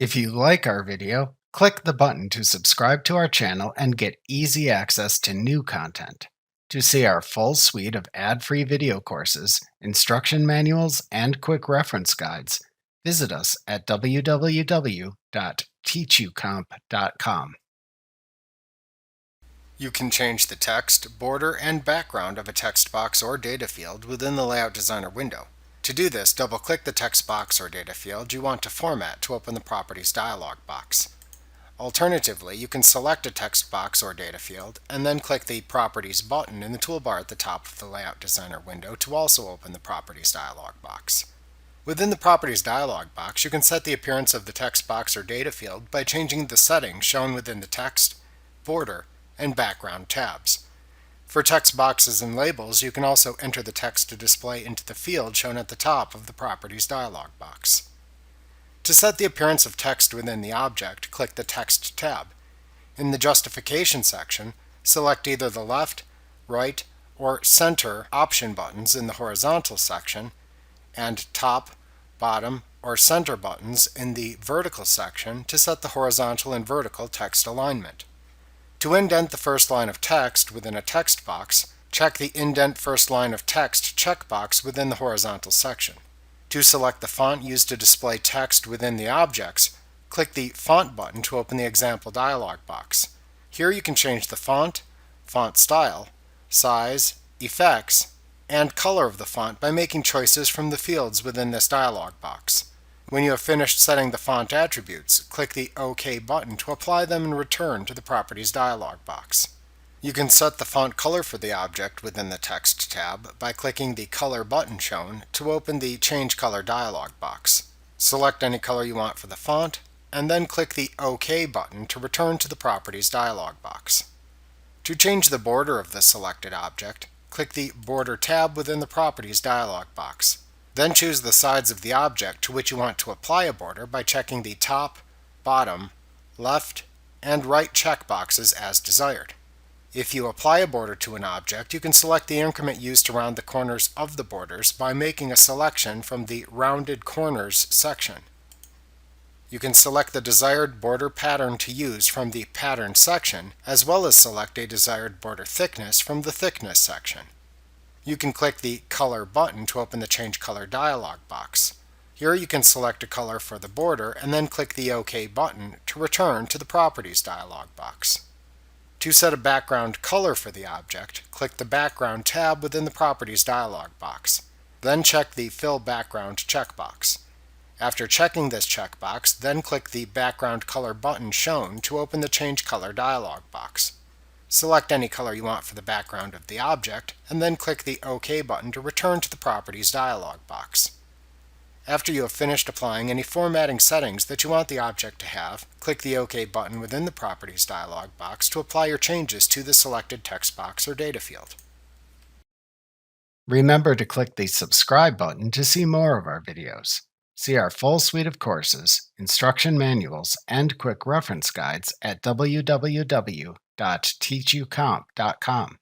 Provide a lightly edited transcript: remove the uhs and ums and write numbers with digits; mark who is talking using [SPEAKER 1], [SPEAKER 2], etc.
[SPEAKER 1] If you like our video, click the button to subscribe to our channel and get easy access to new content. To see our full suite of ad-free video courses, instruction manuals, and quick reference guides, visit us at www.teachucomp.com. You can change the text, border, and background of a text box or data field within the Layout Designer window. To do this, double-click the text box or data field you want to format to open the Properties dialog box. Alternatively, you can select a text box or data field and then click the Properties button in the toolbar at the top of the Layout Designer window to also open the Properties dialog box. Within the Properties dialog box, you can set the appearance of the text box or data field by changing the settings shown within the Text, Border, and Background tabs. For text boxes and labels, you can also enter the text to display into the field shown at the top of the Properties dialog box. To set the appearance of text within the object, click the Text tab. In the Justification section, select either the left, right, or center option buttons in the horizontal section, and top, bottom, or center buttons in the vertical section to set the horizontal and vertical text alignment. To indent the first line of text within a text box, check the Indent First Line of Text checkbox within the horizontal section. To select the font used to display text within the objects, click the Font button to open the example dialog box. Here you can change the font, font style, size, effects, and color of the font by making choices from the fields within this dialog box. When you have finished setting the font attributes, click the OK button to apply them and return to the Properties dialog box. You can set the font color for the object within the Text tab by clicking the Color button shown to open the Change Color dialog box. Select any color you want for the font, and then click the OK button to return to the Properties dialog box. To change the border of the selected object, click the Border tab within the Properties dialog box. Then choose the sides of the object to which you want to apply a border by checking the top, bottom, left, and right checkboxes as desired. If you apply a border to an object, you can select the increment used to round the corners of the borders by making a selection from the Rounded Corners section. You can select the desired border pattern to use from the Pattern section, as well as select a desired border thickness from the Thickness section. You can click the Color button to open the Change Color dialog box. Here you can select a color for the border and then click the OK button to return to the Properties dialog box. To set a background color for the object, click the Background tab within the Properties dialog box. Then check the Fill Background checkbox. After checking this checkbox, then click the Background Color button shown to open the Change Color dialog box. Select any color you want for the background of the object, and then click the OK button to return to the Properties dialog box. After you have finished applying any formatting settings that you want the object to have, click the OK button within the Properties dialog box to apply your changes to the selected text box or data field. Remember to click the subscribe button to see more of our videos. See our full suite of courses, instruction manuals, and quick reference guides at www.teachucomp.com.